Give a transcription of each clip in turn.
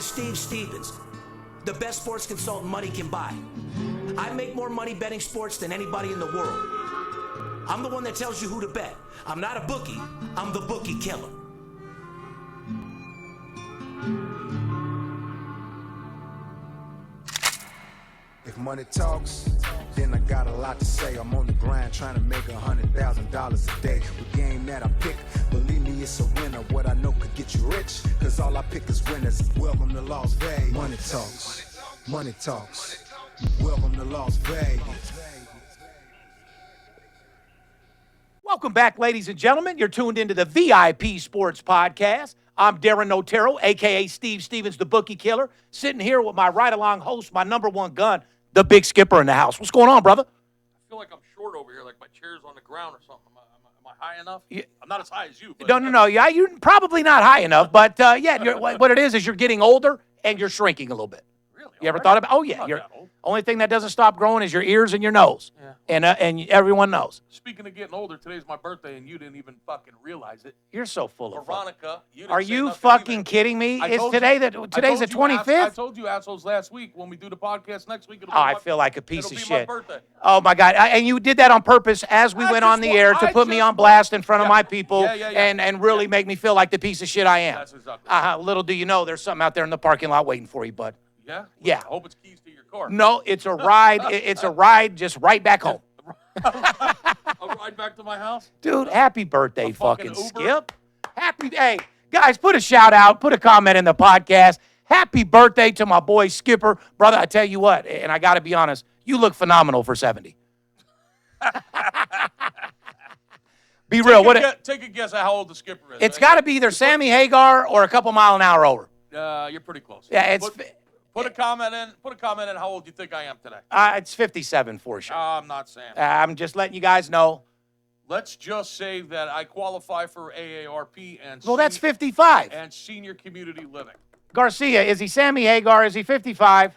is Steve Stevens, the best sports consultant money can buy. I make more money betting sports than anybody in the world. I'm the one that tells you who to bet. I'm not a bookie, I'm the bookie killer. If money talks, then I got a lot to say. I'm on the grind trying to make $100,000 a day. The game that I pick, believe me, it's a winner. What I know could get you rich, cause all I pick is winners. Welcome to Las Vegas. Money talks, money talks. Welcome to Las Vegas. Welcome back, ladies and gentlemen. You're tuned into the VIP Sports Podcast. I'm Darren Otero, a.k.a. Steve Stevens, the bookie killer, sitting here with my ride-along host, my number one gun, the big skipper in the house. What's going on, brother? I feel like I'm short over here, like my chair's on the ground or something. Am I high enough? Yeah. I'm not as high as you. But No. Yeah, you're probably not high enough, but what it is you're getting older and you're shrinking a little bit. Really? You ever thought about? Oh yeah, you're only thing that doesn't stop growing is your ears and your nose. Yeah. And everyone knows. Speaking of getting older, today's my birthday, and you didn't even fucking realize it. You're so full of Veronica, you didn't Are say you nothing fucking either. kidding me? It's today's the 25th. I told you assholes last week. When we do the podcast next week, it'll be I feel like a piece of it'll shit. be my birthday. Oh my God! And you did that on purpose as we went on the air to put me on blast in front of my people and really make me feel like the piece of shit I am. That's exactly. Little do you know, there's something out there in the parking lot waiting for you, bud. Yeah? Yeah. I hope it's keys to your car. No, it's a ride. It's a ride just right back home. I'll ride back to my house. Dude, happy birthday, fucking Uber. Skip. Hey, guys, put a shout out, put a comment in the podcast. Happy birthday to my boy Skipper. Brother, I tell you what, and I got to be honest, you look phenomenal for 70. Be real. Take a guess at how old the Skipper is. It's got to be either Sammy Hagar or a couple mile an hour over. You're pretty close. Yeah, Put a comment in. Put a comment in how old you think I am today. It's 57 for sure. I'm not saying. I'm just letting you guys know. Let's just say that I qualify for AARP and Well, that's 55. and senior community living. Garcia, is he Sammy Hagar? Is he 55?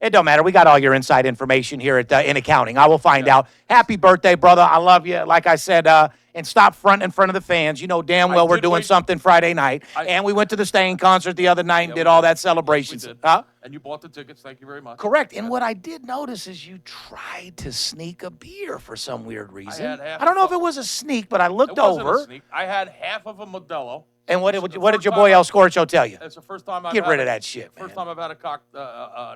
It don't matter. We got all your inside information here at in accounting. I will find out. Happy birthday, brother. I love you. Like I said, and stop front in front of the fans. You know damn well we're doing something Friday night. And we went to the Stain concert the other night and did all that celebration. Yes, we did. Huh? And you bought the tickets. Thank you very much. Correct. And what I did notice is you tried to sneak a beer for some weird reason. I don't know if it was a sneak, but I looked It wasn't over. a sneak. I had half of a Modelo. And what did your boy El Scorcho tell you? It's the first time I've Get rid of that shit, man. First time I've had an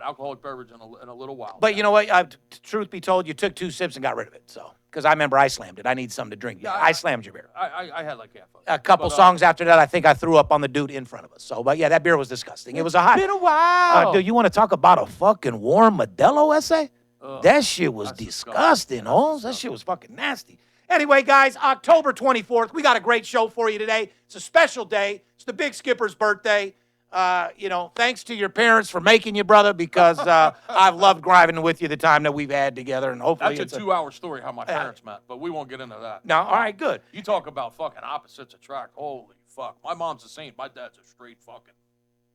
alcoholic beverage in a little while. But you know what? Truth be told, you took 2 sips and got rid of it. So, because I remember I slammed it. I need something to drink. Yeah, I slammed your beer. I had like half of it. A couple songs after that, I think I threw up on the dude in front of us. So, but yeah, that beer was disgusting. It was a hot. Been a while. Dude, you want to talk about a fucking warm Modelo essay? That shit was disgusting, Holmes. That shit was fucking nasty. Anyway, guys, October 24th, we got a great show for you today. It's a special day. It's the Big Skipper's birthday. Thanks to your parents for making you, brother, because I've loved driving with you the time that we've had together, and hopefully That's a 2-hour story how my parents met, but we won't get into that. No, all right, good. You talk about fucking opposites attract. Holy fuck. My mom's a saint. My dad's a straight fucking,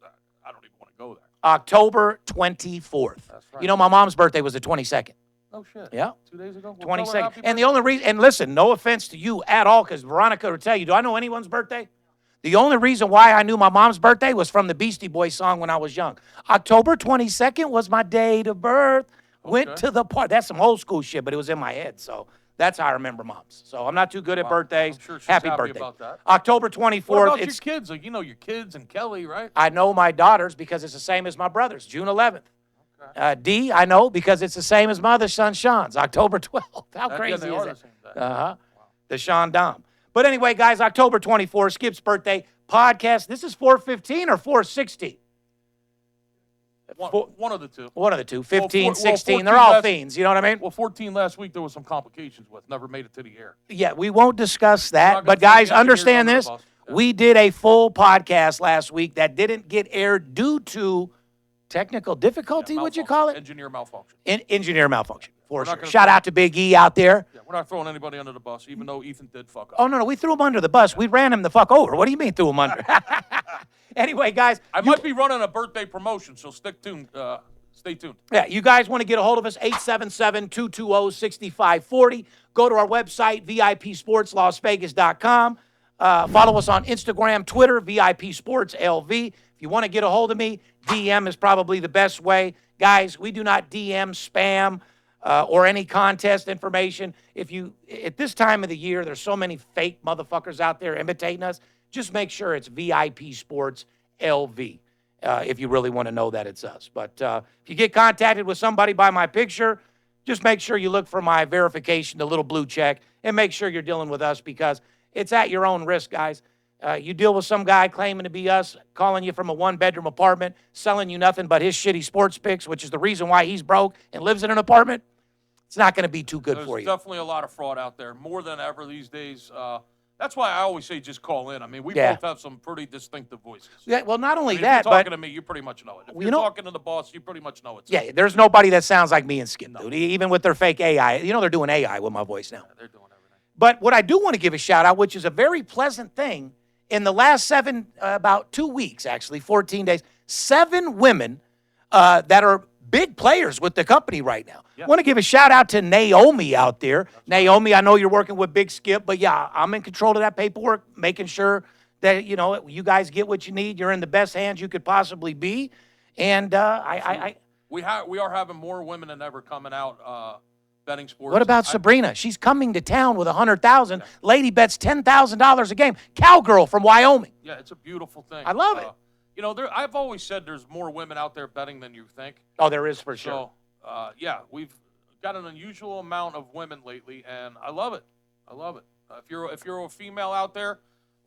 I don't even want to go there. October 24th. That's right. You know, my mom's birthday was the 22nd. Oh, shit. Yeah. 2 days ago? 22nd. And the only reason, and listen, no offense to you at all, because Veronica will tell you, do I know anyone's birthday? The only reason why I knew my mom's birthday was from the Beastie Boys song when I was young. October 22nd was my date of birth. Okay. Went to the party. That's some old school shit, but it was in my head. So that's how I remember moms. So I'm not too good at birthdays. I'm sure she's happy happy birthday. about that. October 24th. What about your kids? Like, you know your kids and Kelly, right? I know my daughters because it's the same as my brothers, June 11th. D, I know because it's the same as my other son, Sean's, October 12th. How crazy is it? Wow. The Sean Dom. But anyway, guys, October 24th, Skip's birthday podcast. This is 415 or 460? One of the two. One of the two. 15, 16. 14 They're all fiends. You know what I mean? Well, 14 last week, there was some complications with. Never made it to the air. Yeah, we won't discuss that. But, throw guys, the engineers understand under this. the bus. Yeah. We did a full podcast last week that didn't get aired due to technical difficulty, would you call it? Engineer malfunction. Engineer malfunction, for sure. gonna Shout out to Big E out there. Yeah, we're not throwing anybody under the bus, even though Ethan did fuck up. Oh, no, we threw him under the bus. We ran him the fuck over. What do you mean threw him under? Anyway, guys. I might be running a birthday promotion, so stay tuned. Stay tuned. Yeah, you guys want to get a hold of us, 877-220-6540. Go to our website, VIPSportsLasVegas.com. Follow us on Instagram, Twitter, VIP Sports LV, If you want to get a hold of me, DM is probably the best way. Guys, we do not DM spam or any contest information. At this time of the year, there's so many fake motherfuckers out there imitating us. Just make sure it's VIP Sports LV if you really want to know that it's us. But if you get contacted with somebody by my picture, just make sure you look for my verification, the little blue check, and make sure you're dealing with us because it's at your own risk, guys. You deal with some guy claiming to be us, calling you from a one-bedroom apartment, selling you nothing but his shitty sports picks, which is the reason why he's broke and lives in an apartment. It's not going to be too good for you. There's definitely a lot of fraud out there, more than ever these days. That's why I always say just call in. I mean, we both have some pretty distinctive voices. Yeah, well, not only if that, you're talking to me, you pretty much know it. If you're talking to the boss, you pretty much know it. Yeah, there's nobody that sounds like me and Skip, dude, even with their fake AI. You know they're doing AI with my voice now. Yeah, they're doing everything. But what I do want to give a shout-out, which is a very pleasant thing, in the last about 2 weeks, actually, 14 days, 7 women that are big players with the company right now. I want to give a shout-out to Naomi out there. Naomi, I know you're working with Big Skip, but, yeah, I'm in control of that paperwork, making sure that, you guys get what you need. You're in the best hands you could possibly be. And we are having more women than ever coming out betting sports. What about Sabrina? She's coming to town with $100,000. Lady bets $10,000 a game. Cowgirl from Wyoming. Yeah, it's a beautiful thing. I love it. I've always said there's more women out there betting than you think. Oh, there is for sure. So, we've got an unusual amount of women lately, and I love it. I love it. If you're a female out there,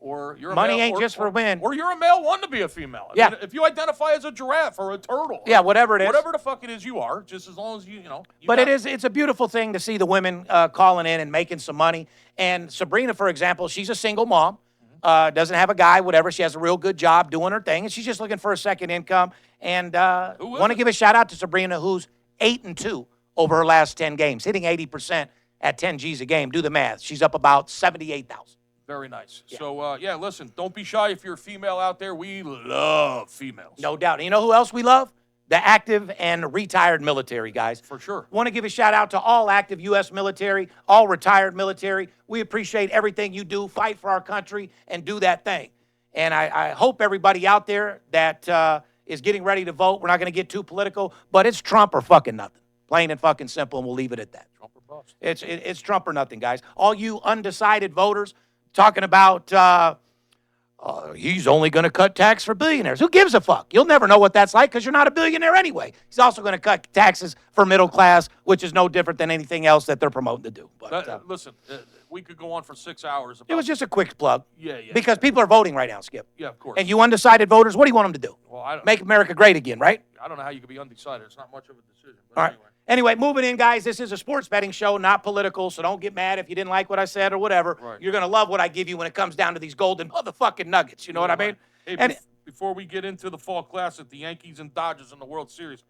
or you're a money male, ain't just for men, or you're a male wanting to be a female. I mean, if you identify as a giraffe or a turtle, whatever it is, whatever the fuck it is you are, just as long as you know. It's a beautiful thing to see the women calling in and making some money. And Sabrina, for example, she's a single mom, doesn't have a guy, whatever. She has a real good job doing her thing, and she's just looking for a second income. And want to give a shout out to Sabrina, who's 8-2 over her last 10 games, hitting 80% at 10 G's a game. Do the math. She's up about 78,000. Very nice. Yeah. So, listen, don't be shy if you're a female out there. We love females. No doubt. And you know who else we love? The active and retired military, guys. For sure. Want to give a shout out to all active U.S. military, all retired military. We appreciate everything you do, fight for our country, and do that thing. And I hope everybody out there that is getting ready to vote, we're not going to get too political, but it's Trump or fucking nothing. Plain and fucking simple, and we'll leave it at that. Trump or bust. It's Trump or nothing, guys. All you undecided voters talking about he's only going to cut tax for billionaires. Who gives a fuck? You'll never know what that's like because you're not a billionaire anyway. He's also going to cut taxes for middle class, which is no different than anything else that they're promoting to do. But listen, we could go on for 6 hours. It was just a quick plug. Yeah. Because people are voting right now, Skip. Yeah, of course. And you undecided voters, what do you want them to do? Well, make America great again, right? I don't know how you could be undecided. It's not much of a decision. But all right. Anyway, moving in, guys, this is a sports betting show, not political, so don't get mad if you didn't like what I said or whatever. Right. You're going to love what I give you when it comes down to these golden motherfucking nuggets. You know what I mean? Hey, before we get into the fall classic, the Yankees and Dodgers in the World Series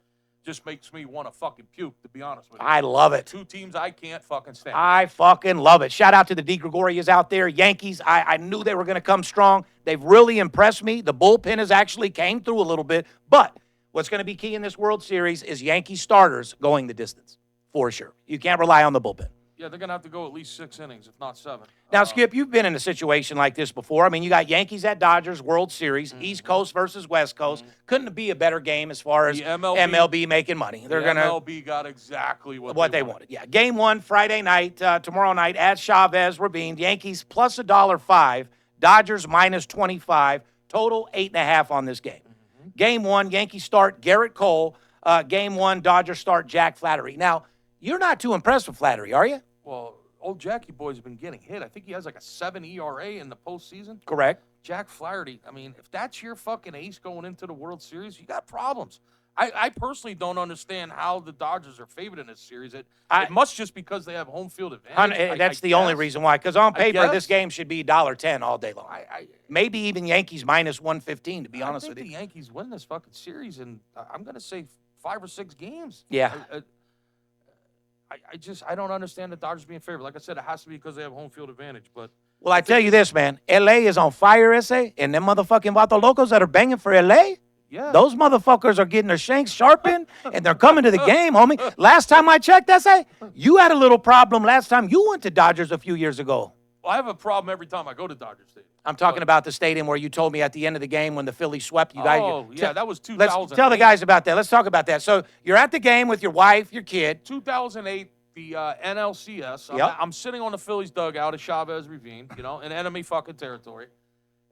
just makes me want to fucking puke, to be honest with you. I love it. 2 teams I can't fucking stand. I fucking love it. Shout out to the DeGregorias out there. Yankees, I knew they were going to come strong. They've really impressed me. The bullpen has actually came through a little bit. But what's going to be key in this World Series is Yankee starters going the distance. For sure. You can't rely on the bullpen. Yeah, they're going to have to go at least 6 innings, if not 7. Now, Skip, you've been in a situation like this before. I mean, you got Yankees at Dodgers, World Series, East Coast versus West Coast. Couldn't be a better game as far as the MLB making money. MLB got exactly what they wanted. Yeah, Game 1, Friday night, tomorrow night at Chavez Ravine. Yankees plus $1.05, Dodgers minus 25, total 8.5 on this game. Game 1, Yankees start Garrett Cole. Game 1, Dodgers start Jack Flaherty. Now, you're not too impressed with Flaherty, are you? Well, old Jackie boy's been getting hit. I think he has like a 7 ERA in the postseason. Correct. Jack Flaherty, I mean, if that's your fucking ace going into the World Series, you got problems. I personally don't understand how the Dodgers are favored in this series. It must just because they have home field advantage. That's the only reason why. Because on paper, this game should be $1.10 all day long. Maybe even Yankees minus 115, to be honest with you. I think the Yankees win this fucking series, and I'm going to say 5 or 6 games. Yeah. I don't understand the Dodgers being favored. Like I said, it has to be because they have home field advantage. But well, I tell you this, man. L.A. is on fire, S.A., and them motherfucking Vato Locos that are banging for L.A., those motherfuckers are getting their shanks sharpened, and they're coming to the game, homie. Last time I checked, S.A., you had a little problem last time you went to Dodgers a few years ago. I have a problem every time I go to Dodger Stadium. I'm talking about the stadium where you told me at the end of the game when the Phillies swept you guys. Oh, yeah, that was 2008. Let's tell the guys about that. Let's talk about that. So you're at the game with your wife, your kid. 2008, the NLCS. Yep. I'm sitting on the Phillies dugout at Chavez Ravine, in enemy fucking territory.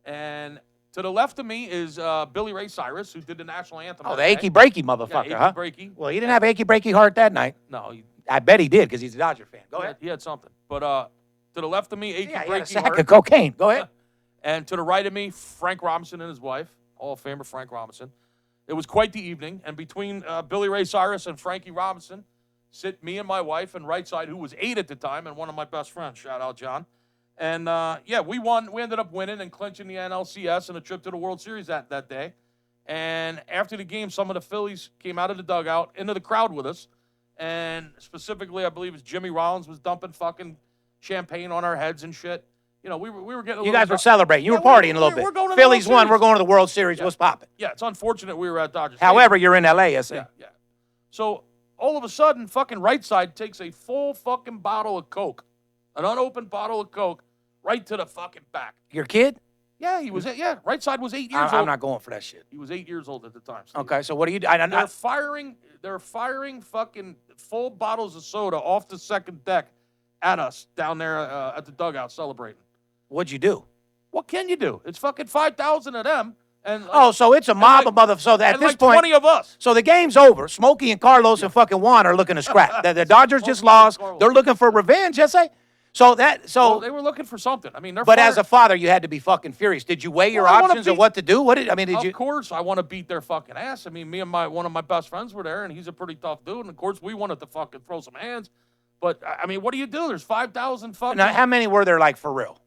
And to the left of me is Billy Ray Cyrus, who did the national anthem. Oh, the achy breaky motherfucker, yeah, huh? Breaky. Well, he didn't have achy breaky heart that night. No. I bet he did because he's a Dodger fan. Go ahead. He had something. But to the left of me, achy He had a breaky sack heart. of cocaine. Go ahead. And to the right of me, Frank Robinson and his wife, Hall of Famer Frank Robinson. It was quite the evening. And between Billy Ray Cyrus and Frankie Robinson sit me and my wife, and right side, who was 8 at the time, and one of my best friends. Shout out, John. And, we won. We ended up winning and clinching the NLCS and a trip to the World Series that day. And after the game, some of the Phillies came out of the dugout into the crowd with us. And specifically, I believe it was Jimmy Rollins was dumping fucking champagne on our heads and shit. We were getting a You little guys were celebrating. You were Yeah, partying a little bit. we're going to the Phillies World won. Series. We're going to the World Series. What's popping? Yeah, it's unfortunate we were at Dodger However, Stadium. you're in L.A., I say. Yeah. So all of a sudden, fucking right side takes a full fucking bottle of Coke, an unopened bottle of Coke, right to the fucking back. Your kid? Yeah, he was. Yeah, right side was 8 years old. I'm not going for that shit. He was 8 years old at the time. Steve. Okay, so what do you do? They're firing fucking full bottles of soda off the second deck at us down there at the dugout celebrating. What'd you do? What can you do? It's fucking 5,000 of them. And So it's a mob of motherfuckers. So at this point, 20 of us. So the game's over. Smokey and Carlos and fucking Juan are looking to scrap. The Dodgers just lost. They're looking for revenge, I say. Well, they were looking for something. I mean, But as a father, you had to be fucking furious. Did you weigh your options of what to do? Of course, I want to beat their fucking ass. I mean, me and one of my best friends were there, and he's a pretty tough dude. And of course, we wanted to fucking throw some hands. But I mean, what do you do? There's 5,000 fucking. Now, how many were there, like, for real?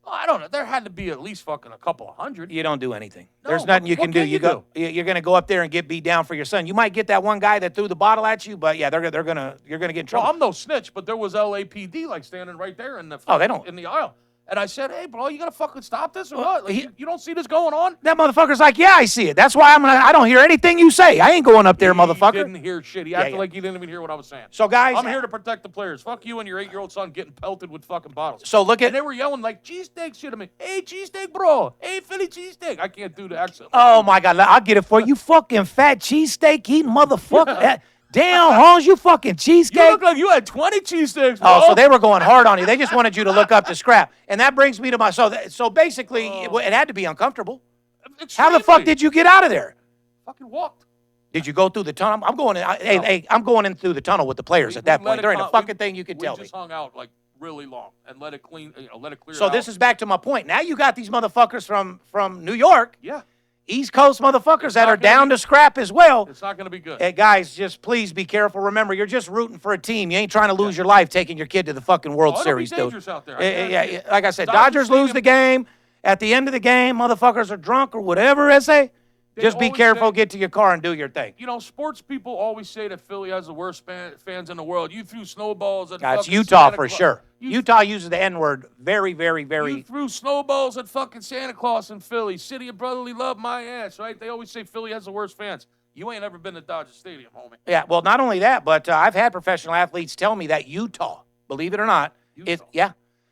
I don't know. There had to be at least fucking a couple of hundred. You don't do anything. No, There's nothing you what can do. can you do? You're going to go up there and get beat down for your son. You might get that one guy that threw the bottle at you, but yeah, you're going to get in trouble. Well, I'm no snitch, but there was LAPD like standing right there in the in the aisle. And I said, "Hey, bro, you gonna fucking stop this or what? Like, you don't see this going on?" That motherfucker's like, "Yeah, I see it. That's why I don't hear anything you say. I ain't going up there, motherfucker." He didn't hear shit. He acted like he didn't even hear what I was saying. So, guys, I'm here to protect the players. Fuck you and your 8-year-old son getting pelted with fucking bottles. So look at. And they were yelling like cheesesteak shit at me. Hey, cheesesteak, bro. Hey, Philly cheesesteak. I can't do the accent. Oh my God, I'll get it for you. Fucking fat cheesesteak eating motherfucker. Damn, Holmes, you fucking cheesecake. You look like you had 20 cheesesteaks, bro. Oh, so they were going hard on you. They just wanted you to look up the scrap. And that brings me to my, so basically, it had to be uncomfortable. How the fuck did you get out of there? Fucking walked. Did you go through the tunnel? I'm going in, I'm going in through the tunnel with the players at that point. There ain't a fucking thing you can tell me. We just hung out like really long and let it clean, let it clear So out. this is back to my point. Now you got these motherfuckers from New York. Yeah. East Coast motherfuckers that are down to scrap as well. It's not going to be good. Hey, guys, just please be careful. Remember, you're just rooting for a team. You ain't trying to lose your life taking your kid to the fucking World Series, dude. Dangerous out there. Yeah, like I said, Dodgers lose the game. At the end of the game, motherfuckers are drunk or whatever, I say. Just be careful, get to your car, and do your thing. Sports people always say that Philly has the worst fans in the world. You threw snowballs at It's fucking Utah Santa for Claus. sure. Utah uses the N-word very, very, very. You threw snowballs at fucking Santa Claus in Philly. City of brotherly love, my ass, right? They always say Philly has the worst fans. You ain't ever been to Dodger Stadium, homie. Yeah, well, not only that, but I've had professional athletes tell me that Utah, believe it or not,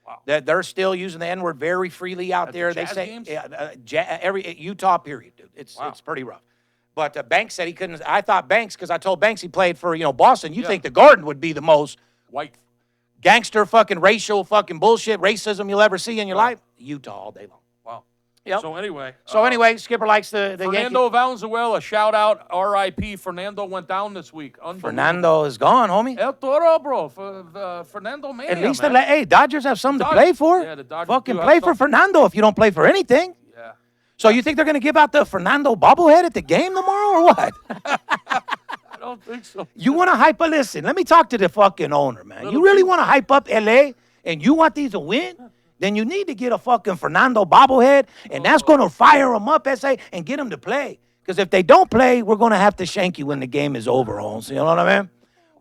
Wow. that they're still using the N-word very freely out At there. the They Jazz say games? every Utah period, dude. It's Wow. pretty rough. But Banks said he couldn't. I thought Banks, because I told Banks he played for Boston. You think the Garden would be the most White. gangster fucking racial fucking bullshit racism you'll ever see in your life? Utah all day long. Wow. Yep. So anyway, Skipper likes the Fernando Valenzuela, shout out, R.I.P. Fernando went down this week. Fernando is gone, homie. El Toro, bro. Fernando Mania, At least man. Dodgers have something to play for. Yeah, the Dodgers fucking do have play for something. Fernando if you don't play for anything. Yeah. So you think they're going to give out the Fernando bobblehead at the game tomorrow or what? I don't think so. You want to hype up? Listen, let me talk to the fucking owner, man. You really want to hype up L.A. and you want these to win? Then you need to get a fucking Fernando bobblehead, and that's going to fire them up, S.A., and get them to play. Because if they don't play, we're going to have to shank you when the game is over, Holmes. You know what I mean?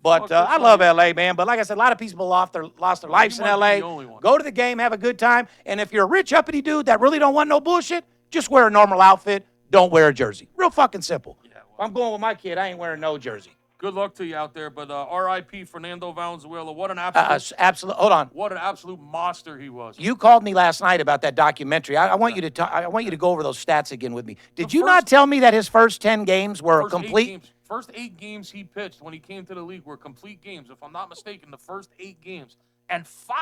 But I love L.A., man. But like I said, a lot of people lost their lives in L.A. Go to the game, have a good time. And if you're a rich, uppity dude that really don't want no bullshit, just wear a normal outfit. Don't wear a jersey. Real fucking simple. Yeah, well, I'm going with my kid. I ain't wearing no jersey. Good luck to you out there. But R.I.P. Fernando Valenzuela. What an absolute, Hold on. what an absolute monster he was. You called me last night about that documentary. I want you to I want you to go over those stats again with me. Did you not tell me that his first 10 games were complete? First 8 games he pitched when he came to the league were complete games. If I'm not mistaken, the first 8 games. And 5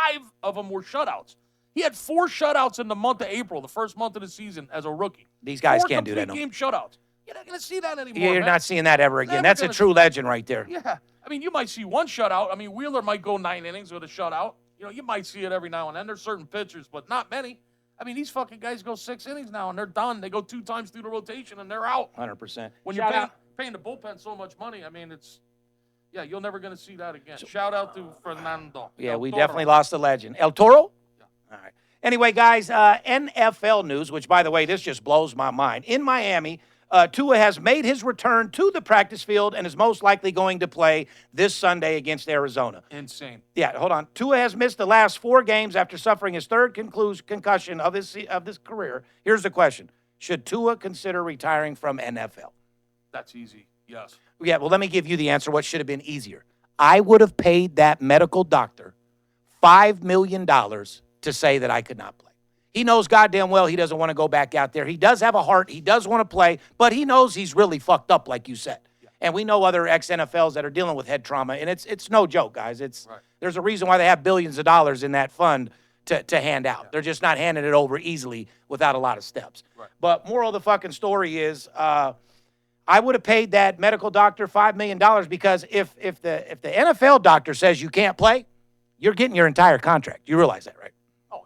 of them were shutouts. He had 4 shutouts in the month of April, the first month of the season as a rookie. These guys can't do that no more. 4 complete game shutouts. You're not going to see that anymore. You're not seeing that ever again. That's a true legend right there. Yeah. I mean, you might see one shutout. I mean, Wheeler might go 9 innings with a shutout. You know, you might see it every now and then. There's certain pitchers, but not many. I mean, these fucking guys go 6 innings now, and they're done. They go 2 times through the rotation, and they're out. 100%. When you're paying the bullpen so much money, I mean, you're never going to see that again. Shout out to Fernando. Yeah, we definitely lost a legend. El Toro? Yeah. All right. Anyway, guys, NFL news, which, by the way, this just blows my mind. In Miami, Tua has made his return to the practice field and is most likely going to play this Sunday against Arizona. Insane. Yeah, hold on. Tua has missed the last 4 games after suffering his 3rd concussion of his career. Here's the question. Should Tua consider retiring from NFL? That's easy, yes. Yeah, well, let me give you the answer. What should have been easier? I would have paid that medical doctor $5 million to say that I could not play. He knows goddamn well he doesn't want to go back out there. He does have a heart. He does want to play, but he knows he's really fucked up, like you said. Yeah. And we know other ex-NFLs that are dealing with head trauma, and it's no joke, guys. There's a reason why they have billions of dollars in that fund to hand out. Yeah. They're just not handing it over easily without a lot of steps. Right. But moral of the fucking story is I would have paid that medical doctor $5 million because if the NFL doctor says you can't play, you're getting your entire contract. You realize that, right? Oh,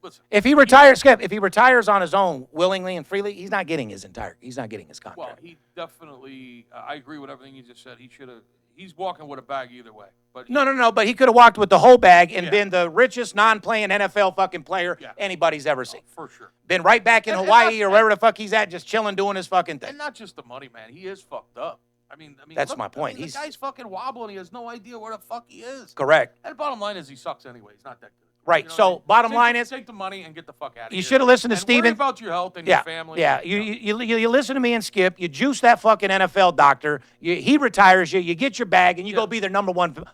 listen. If he retires, Skip, if he retires on his own willingly and freely, he's not getting his contract. Well, he definitely. I agree with everything you just said. He should have. He's walking with a bag either way. But no. But he could have walked with the whole bag and been the richest non-playing NFL fucking player anybody's ever seen. For sure. Been right back in Hawaii or wherever the fuck he's at, just chilling, doing his fucking thing. And not just the money, man. He is fucked up. I mean, that's my point. The guy's fucking wobbling. He has no idea where the fuck he is. Correct. And the bottom line is he sucks anyway. He's not that good. Right. So bottom line is, take the money and get the fuck out of here. You should have listened to Steven. Worry about your health and your family. Yeah. You listen to me and Skip. You juice that fucking NFL doctor. He retires you. You get your bag and you go be their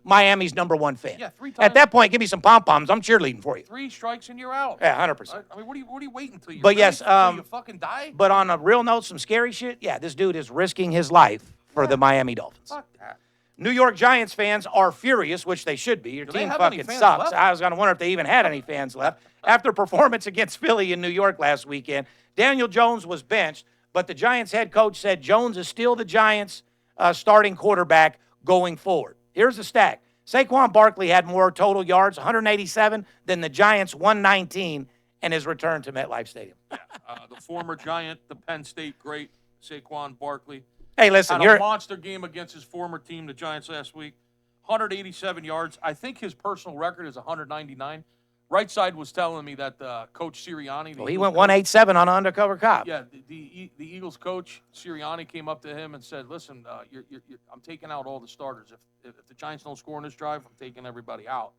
Miami's number 1 fan. Yeah. 3 times. At that point, give me some pom poms. I'm cheerleading for you. 3 strikes and you're out. Yeah, 100%. I mean, what are you waiting until you? But yes, until you fucking die. But on a real note, some scary shit. Yeah, this dude is risking his life for the Miami Dolphins. Fuck that. New York Giants fans are furious, which they should be. Your team fucking sucks. Left? I was going to wonder if they even had any fans left. After performance against Philly in New York last weekend, Daniel Jones was benched, but the Giants head coach said Jones is still the Giants' starting quarterback going forward. Here's the stat. Saquon Barkley had more total yards, 187, than the Giants' 119 in his return to MetLife Stadium. The former Giant, the Penn State great, Saquon Barkley. Hey, listen, had a monster game against his former team, the Giants, last week. 187 yards. I think his personal record is 199. Right side was telling me that Coach Sirianni. Well, he went 187 on Undercover Cop. Yeah, the Eagles coach Sirianni came up to him and said, "Listen, I'm taking out all the starters. If the Giants don't score in this drive, I'm taking everybody out.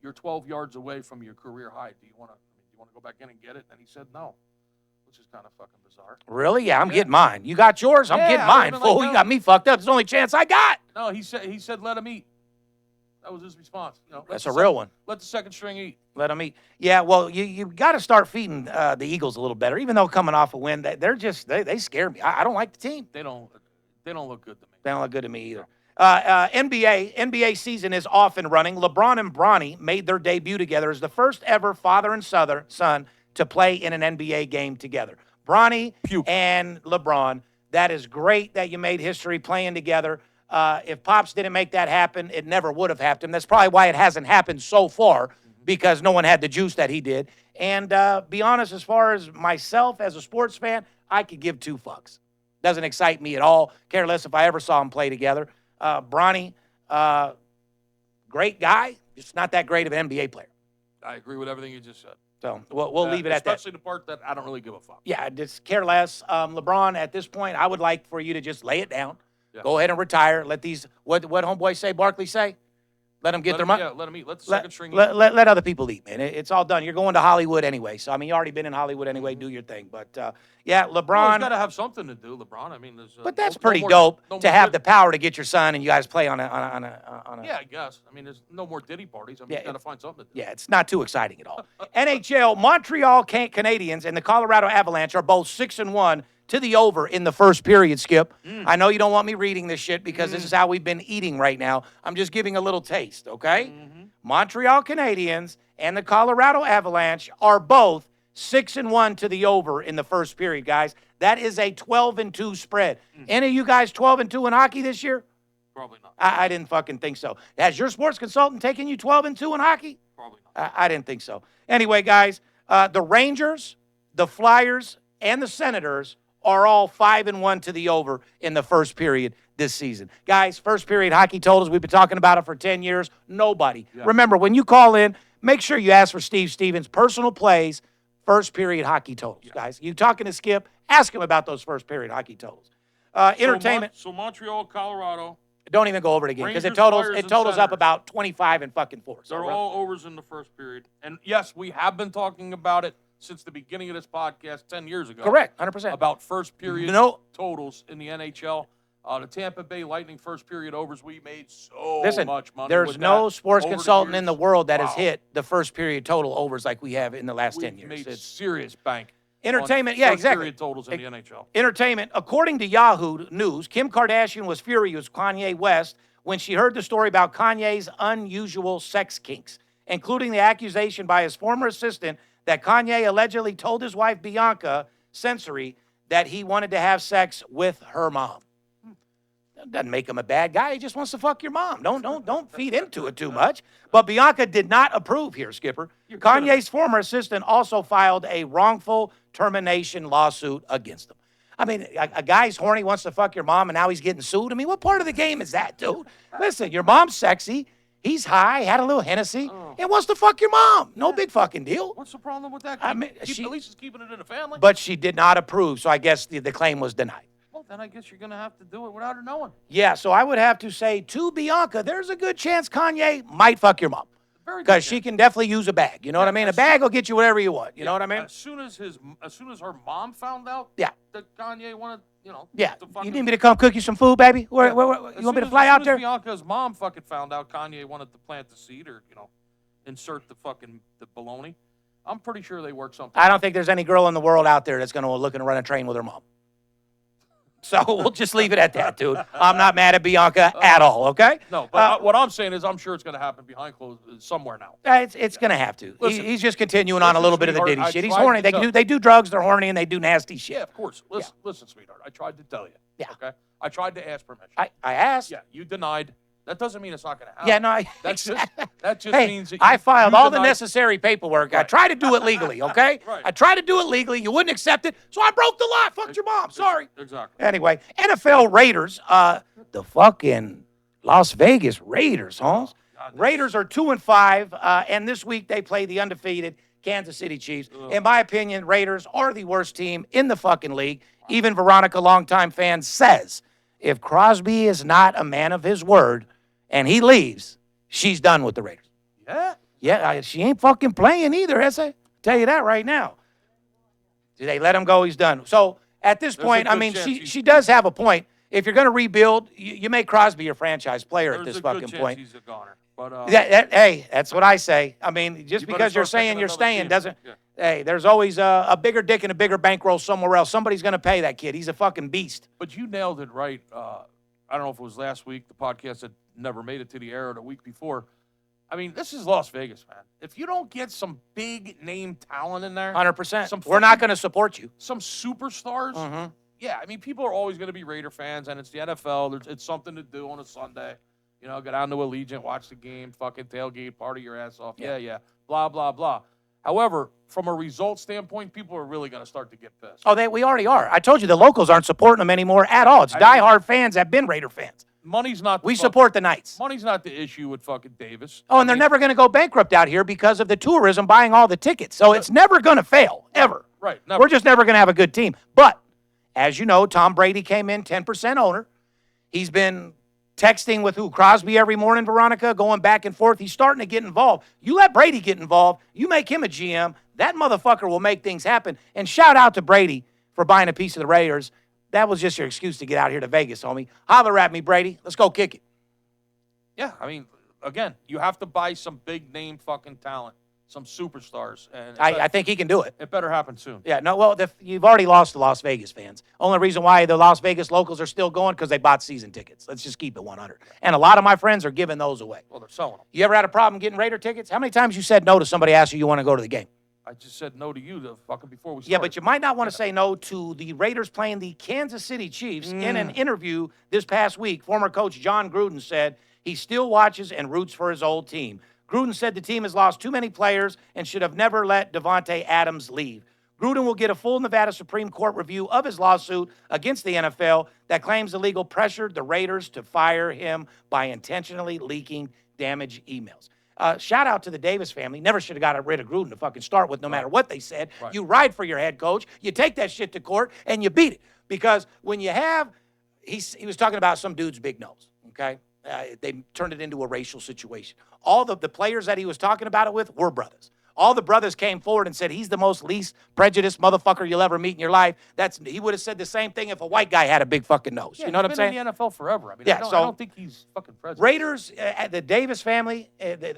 You're 12 yards away from your career high. Do you want to go back in and get it?" And he said, "No." Which is kind of fucking bizarre. Really? Yeah, I'm getting mine. You got yours? I'm getting mine, fool. You got me fucked up. It's the only chance I got. No, he said let him eat. That was his response. That's a real one. Let the second string eat. Let him eat. Yeah, well, you got to start feeding the Eagles a little better. Even though coming off a win, they scare me. I don't like the team. They don't look good to me. They don't look good to me either. NBA season is off and running. LeBron and Bronny made their debut together as the first ever father and son to play in an NBA game together. Bronny and LeBron, that is great that you made history playing together. If Pops didn't make that happen, it never would have happened. That's probably why it hasn't happened so far, because no one had the juice that he did. And be honest, as far as myself as a sports fan, I could give 2 fucks. Doesn't excite me at all. Care less if I ever saw them play together. Bronny, great guy, just not that great of an NBA player. I agree with everything you just said. So we'll leave it at that. Especially the part that I don't really give a fuck. Yeah, just care less. LeBron, at this point, I would like for you to just lay it down. Yeah. Go ahead and retire. Let these, what homeboy say, Barkley say? Let them get their money. Yeah, let them eat. Let the second string eat. Let other people eat, man. It's all done. You're going to Hollywood anyway. So, I mean, you already been in Hollywood anyway. Do your thing. But, yeah, LeBron. Well, he's got to have something to do, LeBron. I mean, there's. But that's pretty dope to have the power to get your son and you guys play on a. Yeah, I guess. I mean, there's no more Diddy parties. I mean, he's got to find something to do. Yeah, it's not too exciting at all. NHL, Montreal Canadiens and the Colorado Avalanche are both 6-1 to the over in the first period, Skip. I know you don't want me reading this shit because this is how we've been eating right now. I'm just giving a little taste, okay? Montreal Canadiens and the Colorado Avalanche are both 6-1 to the over in the first period, guys. That is a 12-2 spread. Any of you guys 12-2 in hockey this year? Probably not. I didn't fucking think so. Has your sports consultant taken you 12-2 in hockey? Probably not. I didn't think so. Anyway, guys, the Rangers, the Flyers, and the Senators are all 5-1 to the over in the first period this season. Guys, first period hockey totals, we've been talking about it for 10 years. Nobody. Yeah. Remember, when you call in, make sure you ask for Steve Stevens' personal plays, first period hockey totals, guys. You talking to Skip, ask him about those first period hockey totals. Entertainment. So Montreal, Colorado. Don't even go over it again because it totals up about 25 and fucking 4. So they're all overs in the first period. And yes, we have been talking about it since the beginning of this podcast 10 years ago. Correct, 100%. About first period totals in the NHL. The Tampa Bay Lightning first period overs, we made much money. There's no sports consultant in the world that has hit the first period total overs like we have in the last 10 years. Made serious bank. Entertainment, yeah, exactly. Period totals in the NHL. Entertainment. According to Yahoo News, Kim Kardashian was furious with Kanye West when she heard the story about Kanye's unusual sex kinks, including the accusation by his former assistant that Kanye allegedly told his wife Bianca Censori that he wanted to have sex with her mom. That doesn't make him a bad guy. He just wants to fuck your mom. Don't feed into it too much. But Bianca did not approve here, Skipper. Kanye's former assistant also filed a wrongful termination lawsuit against him. I mean, a guy's horny, wants to fuck your mom, and now he's getting sued. I mean, what part of the game is that, dude? Listen, your mom's sexy. He's high, had a little Hennessy, and wants to fuck your mom. No big fucking deal. What's the problem with that? At least she's keeping it in the family. But she did not approve, so I guess the claim was denied. Well, then I guess you're going to have to do it without her knowing. Yeah, so I would have to say to Bianca, there's a good chance Kanye might fuck your mom. Because she can definitely use a bag. You know what I mean? A bag will get you whatever you want. You know what I mean? As soon as her mom found out that Kanye wanted, you need me to come cook you some food, baby? Where you want me to fly out there? As soon as Bianca's mom fucking found out Kanye wanted to plant the seed or, insert the baloney, I'm pretty sure they worked something. I don't think there's any girl in the world out there that's going to look and run a train with her mom. So we'll just leave it at that, dude. I'm not mad at Bianca at all, okay? No, but what I'm saying is I'm sure it's going to happen behind closed somewhere now. It's going to have to. He's just continuing on a little bit of the Diddy shit. He's horny. They do drugs, they're horny, and they do nasty shit. Yeah, of course. Listen, sweetheart, I tried to tell you. Yeah. Okay? I tried to ask permission. I asked. Yeah, you denied. That doesn't mean it's not going to happen. Yeah, no. That just means that I filed all the necessary paperwork. Right. I tried to do it legally, okay? Right. I tried to do it legally. You wouldn't accept it, so I broke the law. Fucked your mom. Sorry. Exactly. Anyway, NFL Raiders, the fucking Las Vegas Raiders, Holmes. Raiders are 2-5, and this week they play the undefeated Kansas City Chiefs. In my opinion, Raiders are the worst team in the fucking league. Even Veronica, longtime fan, says if Crosby is not a man of his word and he leaves, she's done with the Raiders. Yeah? Yeah, she ain't fucking playing either, Essa. Tell you that right now. Did they let him go? He's done. So at this point, I mean, she does have a point. If you're going to rebuild, you make Crosby your franchise player at this fucking point. He's a goner. But, hey, that's what I say. I mean, just because you're saying you're staying doesn't. Yeah. Hey, there's always a bigger dick and a bigger bankroll somewhere else. Somebody's going to pay that kid. He's a fucking beast. But you nailed it right. I don't know if it was last week. The podcast had never made it to the air, or the week before. I mean, this is Las Vegas, man. If you don't get some big name talent in there, 100%, we're not going to support you. Some superstars. Yeah, I mean, people are always going to be Raider fans, and it's the NFL. It's something to do on a Sunday. Go down to Allegiant, watch the game, fucking tailgate, party your ass off. Yeah, blah, blah, blah. However, from a result standpoint, people are really going to start to get pissed. Oh, we already are. I told you the locals aren't supporting them anymore at all. It's diehard fans that have been Raider fans. Money's not. We support the Knights. Money's not the issue with fucking Davis. Oh, and they're never going to go bankrupt out here because of the tourism buying all the tickets. So it's never going to fail, ever. Right. Never. We're just never going to have a good team. But, as you know, Tom Brady came in 10% owner. He's been texting with who? Crosby every morning, Veronica, going back and forth. He's starting to get involved. You let Brady get involved. You make him a GM. That motherfucker will make things happen. And shout out to Brady for buying a piece of the Raiders. That was just your excuse to get out here to Vegas, homie. Holler at me, Brady. Let's go kick it. Yeah, I mean, again, you have to buy some big name fucking talent, some superstars, and I think he can do it. It better happen soon. Yeah, no, well, you've already lost the Las Vegas fans. Only reason why the Las Vegas locals are still going because they bought season tickets. Let's just keep it 100. And a lot of my friends are giving those away. Well, they're selling them. You ever had a problem getting Raider tickets? How many times you said no to somebody asked you want to go to the game? I just said no to you fucking before we started. Yeah, but you might not want to say no to the Raiders playing the Kansas City Chiefs. In an interview this past week, former coach John Gruden said he still watches and roots for his old team. Gruden said the team has lost too many players and should have never let Davante Adams leave. Gruden will get a full Nevada Supreme Court review of his lawsuit against the NFL that claims the league pressured the Raiders to fire him by intentionally leaking damaged emails. Shout out to the Davis family. Never should have got rid of Gruden to fucking start with, no matter what they said. Right. You ride for your head coach. You take that shit to court, and you beat it. Because when you have, he was talking about some dude's big nose, okay? They turned it into a racial situation. All the players that he was talking about it with were brothers. All the brothers came forward and said, he's the most least prejudiced motherfucker you'll ever meet in your life. He would have said the same thing if a white guy had a big fucking nose. Yeah, you know what I'm saying? He's been in the NFL forever. I mean, yeah, I don't think he's fucking prejudiced. Raiders, the Davis family,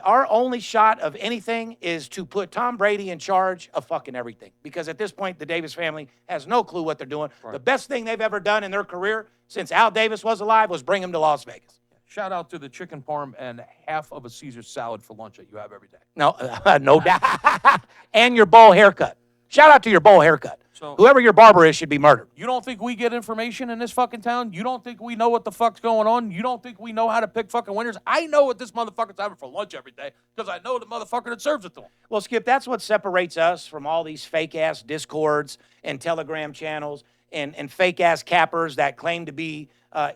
our only shot of anything is to put Tom Brady in charge of fucking everything. Because at this point, the Davis family has no clue what they're doing. Right. The best thing they've ever done in their career since Al Davis was alive was bring him to Las Vegas. Shout out to the chicken parm and half of a Caesar salad for lunch that you have every day. No, no doubt. And your bowl haircut. Shout out to your bowl haircut. So, whoever your barber is should be murdered. You don't think we get information in this fucking town? You don't think we know what the fuck's going on? You don't think we know how to pick fucking winners? I know what this motherfucker's having for lunch every day because I know the motherfucker that serves it to him. Well, Skip, that's what separates us from all these fake-ass Discords and Telegram channels and fake-ass cappers that claim to be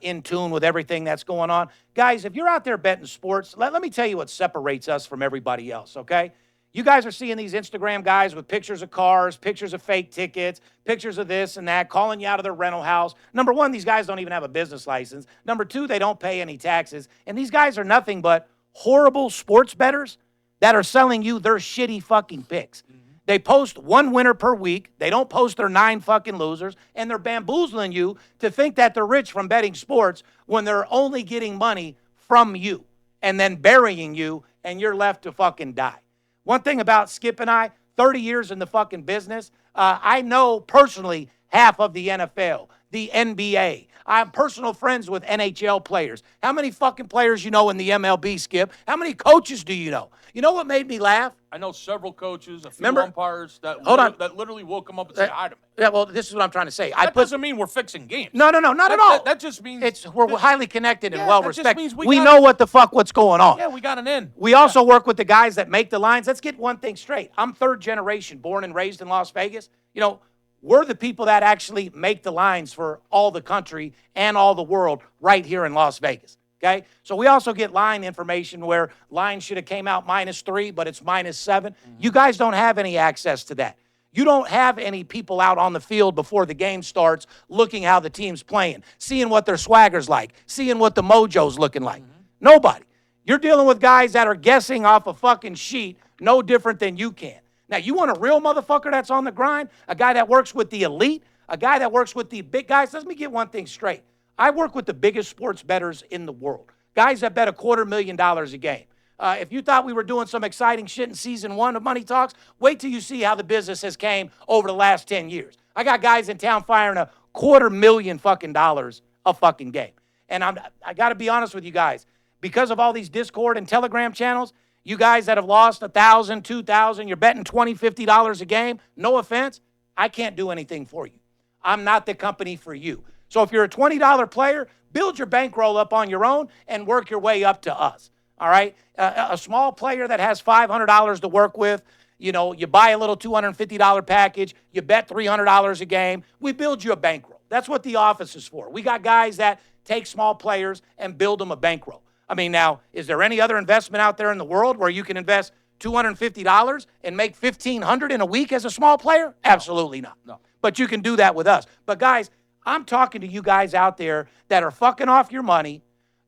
in tune with everything that's going on. Guys, if you're out there betting sports, let me tell you what separates us from everybody else, okay? You guys are seeing these Instagram guys with pictures of cars, pictures of fake tickets, pictures of this and that, calling you out of their rental house. Number one, these guys don't even have a business license. Number two, they don't pay any taxes. And these guys are nothing but horrible sports bettors that are selling you their shitty fucking picks. They post one winner per week. They don't post their 9 fucking losers. And they're bamboozling you to think that they're rich from betting sports when they're only getting money from you and then burying you and you're left to fucking die. One thing about Skip and I, 30 years in the fucking business, I know personally half of the NFL, the NBA. I'm personal friends with NHL players. How many fucking players you know in the MLB, Skip? How many coaches do you know? You know what made me laugh? I know several coaches, a few umpires that literally woke them up and said hi to me. Yeah, well, this is what I'm trying to say. That doesn't mean we're fixing games. No, not at all. That just means we're highly connected and well respected. We know what's going on. Yeah, we got an in. We also work with the guys that make the lines. Let's get one thing straight. I'm third generation, born and raised in Las Vegas. You know, we're the people that actually make the lines for all the country and all the world right here in Las Vegas. Okay, so we also get line information where line should have came out -3, but it's -7. You guys don't have any access to that. You don't have any people out on the field before the game starts looking how the team's playing, seeing what their swagger's like, seeing what the mojo's looking like. Nobody. You're dealing with guys that are guessing off a fucking sheet no different than you can. Now, you want a real motherfucker that's on the grind, a guy that works with the elite, a guy that works with the big guys. Let me get one thing straight. I work with the biggest sports bettors in the world, guys that bet $250,000 a game. If you thought we were doing some exciting shit in season 1 of Money Talks, wait till you see how the business has came over the last 10 years. I got guys in town firing $250,000 fucking dollars a fucking game. And I got to be honest with you guys, because of all these Discord and Telegram channels, you guys that have lost $1,000, $2,000, you're betting $20, $50 a game, no offense, I can't do anything for you. I'm not the company for you. So if you're a $20 player, build your bankroll up on your own and work your way up to us, all right? A small player that has $500 to work with, you know, you buy a little $250 package, you bet $300 a game, we build you a bankroll. That's what the office is for. We got guys that take small players and build them a bankroll. I mean, now, is there any other investment out there in the world where you can invest $250 and make $1,500 in a week as a small player? Absolutely not. No. But you can do that with us. But guys, I'm talking to you guys out there that are fucking off your money,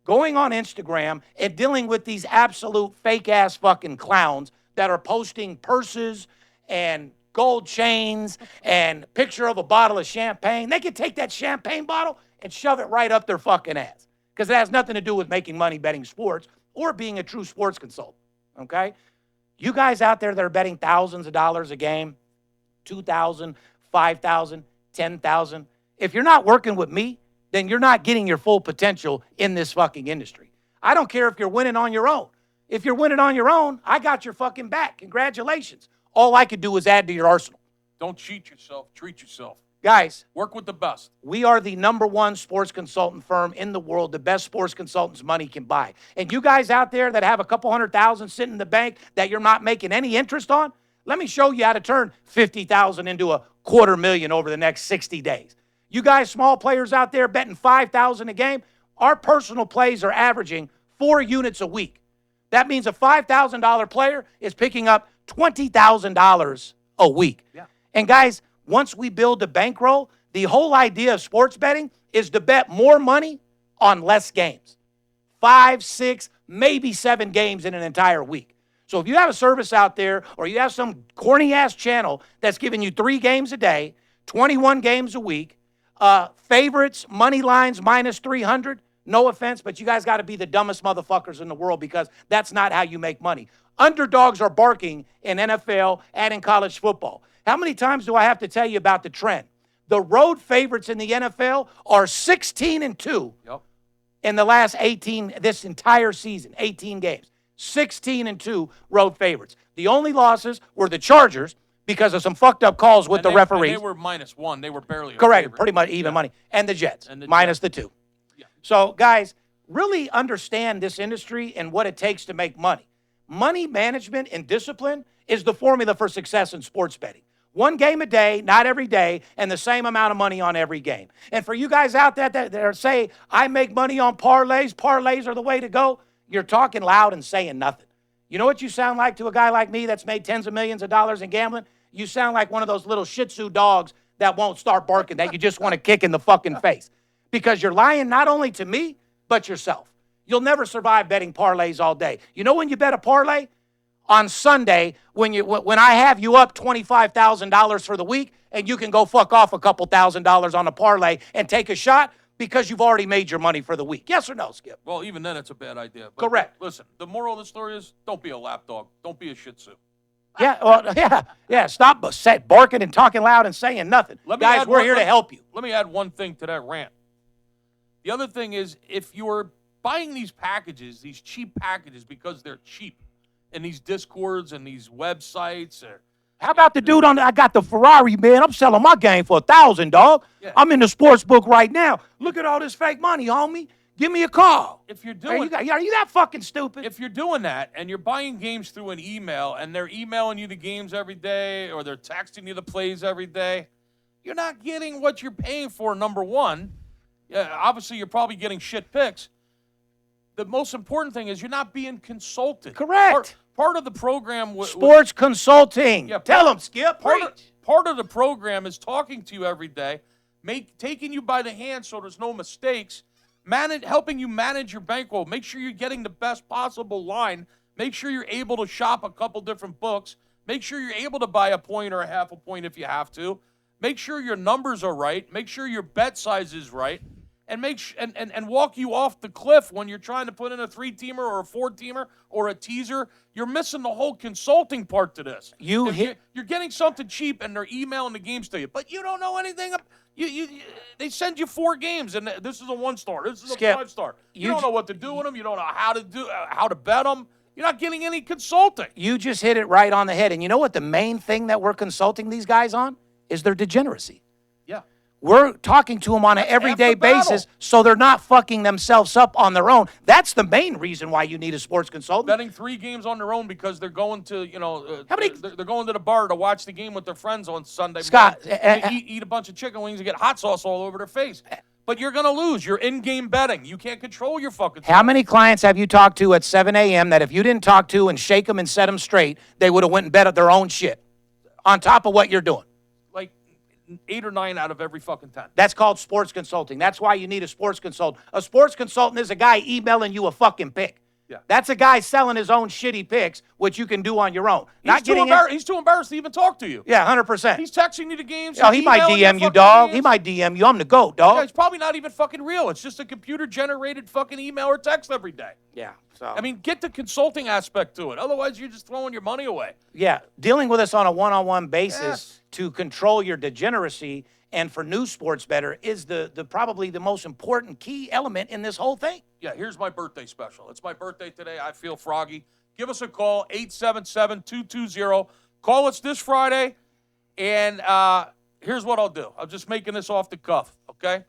going on Instagram and dealing with these absolute fake-ass fucking clowns that are posting purses and gold chains and picture of a bottle of champagne. They could take that champagne bottle and shove it right up their fucking ass because it has nothing to do with making money betting sports or being a true sports consultant, okay? You guys out there that are betting thousands of dollars a game, 2,000, 5,000, 10,000, if you're not working with me, then you're not getting your full potential in this fucking industry. I don't care if you're winning on your own. If you're winning on your own, I got your fucking back. Congratulations. All I could do is add to your arsenal. Don't cheat yourself. Treat yourself. Guys, work with the best. We are the #1 sports consultant firm in the world, the best sports consultants money can buy. And you guys out there that have a couple $100,000 sitting in the bank that you're not making any interest on, let me show you how to turn $50,000 into $250,000 over the next 60 days. You guys, small players out there betting $5,000 a game, our personal plays are averaging 4 units a week. That means a $5,000 player is picking up $20,000 a week. Yeah. And guys, once we build a bankroll, the whole idea of sports betting is to bet more money on less games. 5, 6, maybe 7 games in an entire week. So if you have a service out there or you have some corny-ass channel that's giving you 3 games a day, 21 games a week, favorites, money lines, minus 300, no offense, but you guys got to be the dumbest motherfuckers in the world because that's not how you make money. Underdogs are barking in NFL and in college football. How many times do I have to tell you about the trend? The road favorites in the NFL are 16-2 in the last 18, this entire season, 18 games. 16-2 road favorites. The only losses were the Chargers because of some fucked up calls with the referees. And they were -1. They were barely correct, favorite. pretty much even money. And the Jets, and minus the 2. Yeah. So, guys, really understand this industry and what it takes to make money. Money management and discipline is the formula for success in sports betting. 1 game a day, not every day, and the same amount of money on every game. And for you guys out there that say, I make money on parlays are the way to go, you're talking loud and saying nothing. You know what you sound like to a guy like me that's made tens of millions of dollars in gambling? You sound like one of those little Shih Tzu dogs that won't start barking, that you just want to kick in the fucking face. Because you're lying not only to me, but yourself. You'll never survive betting parlays all day. You know when you bet a parlay? On Sunday, when I have you up $25,000 for the week, and you can go fuck off a couple $1,000s on a parlay and take a shot because you've already made your money for the week. Yes or no, Skip? Well, even then, it's a bad idea. But correct. Listen, the moral of the story is don't be a lapdog. Don't be a Shih Tzu. Yeah, well, yeah. Stop barking and talking loud and saying nothing. Guys, we're here to help you. Let me add one thing to that rant. The other thing is, if you're buying these packages, these cheap packages, because they're cheap, in these Discords and these websites, how about the dude I got the Ferrari, man? I'm selling my game for $1,000, dog. Yeah. I'm in the sports book right now. Look at all this fake money, homie. Give me a call. If you're doing, are you that fucking stupid? If you're doing that and you're buying games through an email and they're emailing you the games every day or they're texting you the plays every day, you're not getting what you're paying for. Number one, obviously you're probably getting shit picks. The most important thing is you're not being consulted. Correct. Part of the program sports consulting. Yeah, tell them, Skip. Part of the program is talking to you every day, taking you by the hand so there's no mistakes. Helping you manage your bankroll. Make sure you're getting the best possible line. Make sure you're able to shop a couple different books. Make sure you're able to buy a point or a half a point if you have to. Make sure your numbers are right. Make sure your bet size is right. And and walk you off the cliff when you're trying to put in a 3-teamer or a 4-teamer or a teaser. You're missing the whole consulting part to this. You're getting something cheap and they're emailing the games to you, but you don't know anything. They send you 4 games, and this is a 1-star. This is a 5-star. You don't know what to do with them. You don't know how to bet them. You're not getting any consulting. You just hit it right on the head. And you know what the main thing that we're consulting these guys on is their degeneracy. Yeah. We're talking to them on an everyday basis so they're not fucking themselves up on their own. That's the main reason why you need a sports consultant. Betting 3 games on their own because they're going to, they're going to the bar to watch the game with their friends on Sunday. Scott, eat a bunch of chicken wings and get hot sauce all over their face. But you're going to lose. You're in-game betting. You can't control your fucking stuff. How many clients have you talked to at 7 a.m. that if you didn't talk to and shake them and set them straight, they would have went and bet their own shit on top of what you're doing? 8 or 9 out of every fucking 10. That's called sports consulting. That's why you need a sports consultant. A sports consultant is a guy emailing you a fucking pick. Yeah. That's a guy selling his own shitty picks, which you can do on your own. He's too embarrassed to even talk to you. Yeah, 100%. He's texting you the games. Oh, he might DM you, dog. He might DM you. I'm the GOAT, dog. Yeah, it's probably not even fucking real. It's just a computer-generated fucking email or text every day. Yeah. So I mean, get the consulting aspect to it. Otherwise, you're just throwing your money away. yeah, dealing with us on a one-on-one basis to control your degeneracy and for new sports better is the probably the most important key element in this whole thing. Yeah, here's my birthday special. It's my birthday today. I feel froggy. Give us a call, 877-220. Call us this Friday, and here's what I'll do. I'm just making this off the cuff, okay?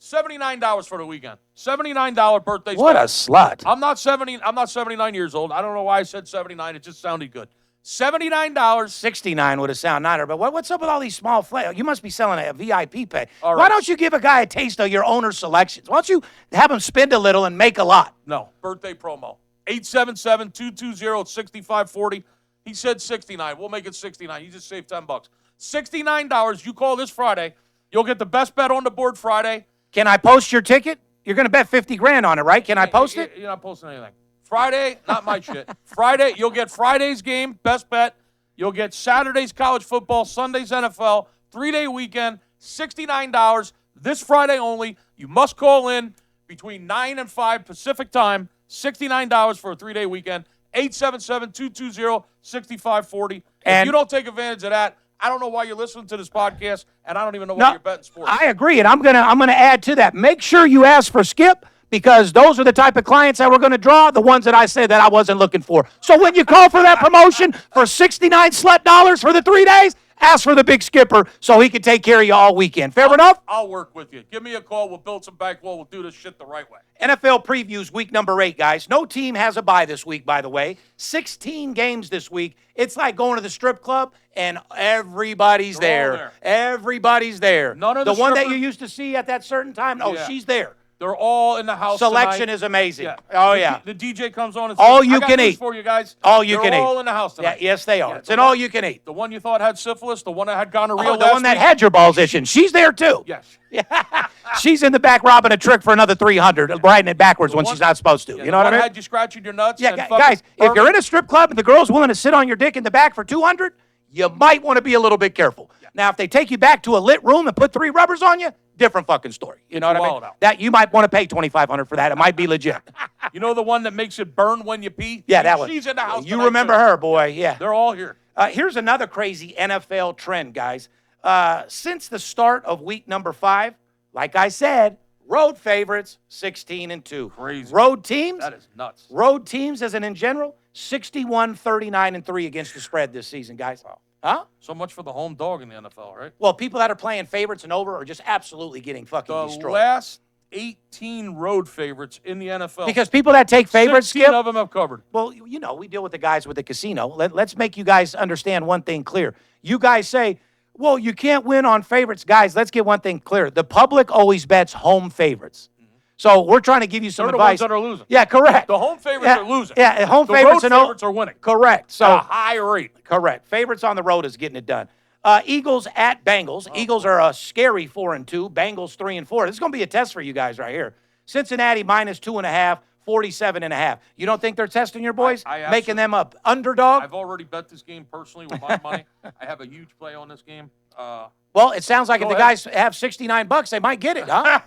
$79 for the weekend. $79 birthday special. What a slut. I'm not 79 years old. I don't know why I said 79. It just sounded good. $79. 69 would have sounded nicer, but what's up with all these small flavors? You must be selling a VIP pay. All Why right. don't you give a guy a taste of your owner's selections? Why don't you have him spend a little and make a lot? No, birthday promo. 877-220-6540. He said 69. We'll make it 69. You just saved $10. $69. You call this Friday. You'll get the best bet on the board Friday. Can I post your ticket? You're going to bet 50 grand on it, right? Can I post it? You're not posting anything. Friday, not my shit. Friday, you'll get Friday's game, best bet. You'll get Saturday's college football, Sunday's NFL, 3-day weekend, $69. This Friday only. You must call in between 9 and 5 Pacific time. $69 for a 3-day weekend. 877-220-6540. If And- you don't take advantage of that, I don't know why you're listening to this podcast, and I don't even know why you're betting sports. I agree, and I'm gonna add to that. Make sure you ask for Skip, because those are the type of clients that we're going to draw, the ones that I said that I wasn't looking for. So when you call for that promotion for $69 slut dollars for the 3 days, ask for the big skipper so he can take care of you all weekend. Fair enough? I'll work with you. Give me a call. We'll build some bankroll. We'll do this shit the right way. NFL previews week number 8, guys. No team has a bye this week, by the way. 16 games this week. It's like going to the strip club, and everybody's They're all there. Everybody's there. None of the the one that strippers- you used to see at that certain time, oh, Yeah. she's there. They're all in the house Selection tonight. is amazing. Yeah. Oh, yeah. The DJ comes on and All says, you I got can news eat. for you guys. All you can eat. They're all in the house Yeah, tonight. yes, they are. Yeah, It's an all you can eat. The one you thought had syphilis, the one that had gonorrhea Oh, the last one that week. had your balls itching. She's there, too. Yes. She's in the back robbing a trick for another 300, riding it backwards when one- she's not supposed to. Yeah, you know what I mean? had you scratching your nuts. Yeah, and gu- fucking guys, if hurt- you're in a strip club and the girl's willing to sit on your dick in the back for 200, you might want to be a little bit careful. Now, if they take you back to a lit room and put 3 rubbers on you, different fucking story. You know what I mean? wallet out. That you might want to pay $2,500 for that. It might be legit. You know the one that makes it burn when you pee? Yeah, that one. She's in the house You tonight, remember too. her, boy? Yeah. They're all here. Here's another crazy NFL trend, guys. Since the start of week number 5, like I said, road favorites 16-2. Crazy. Road teams. That is nuts. Road teams, as in general, 61-39-3 against the spread this season, guys. Huh? So much for the home dog in the NFL, right? Well, people that are playing favorites and over are just absolutely getting fucking The destroyed. last 18 road favorites in the NFL. Because people that take favorites, 16 Skip, of them have covered. well, you know, we deal with the guys with the casino. Let's make you guys understand one thing clear. You guys say, well, you can't win on favorites. Guys, let's get one thing clear. The public always bets home favorites. So we're trying to give you some They're the advice. ones that are losing. Yeah, correct. The home favorites Yeah, are losing. Yeah, home The favorites road and favorites are winning. Correct. So At a high rate. correct. Favorites on the road is getting it done. Eagles at Bengals. Eagles are a scary 4-2. Bengals 3-4. This is going to be a test for you guys right here. Cincinnati -2.5, 47.5. You don't think they're testing your boys? I Making them up underdog? I've already bet this game personally with my money. I have a huge play on this game. Well, it sounds like if Go the ahead. guys have $69, they might get it, huh?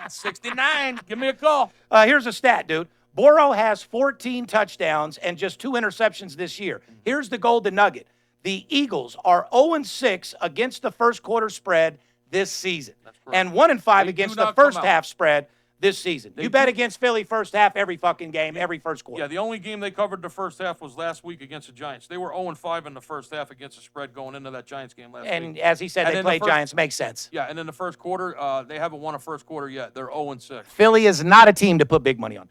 69. Give me a call. Here's a stat, dude. Burrow has 14 touchdowns and just 2 interceptions this year. Here's the golden nugget. The Eagles are 0-6 against the first quarter spread this season. And 1-5 They against do the not come first out. half spread this season. They You bet do- against Philly first half every fucking game, every first quarter. Yeah, the only game they covered the first half was last week against the Giants. They were 0-5 in the first half against the spread going into that Giants game last And week. as he said, And they in the played first- Giants. Makes sense. Yeah, and in the first quarter, they haven't won a first quarter yet. They're 0-6. Philly is not a team to put big money on.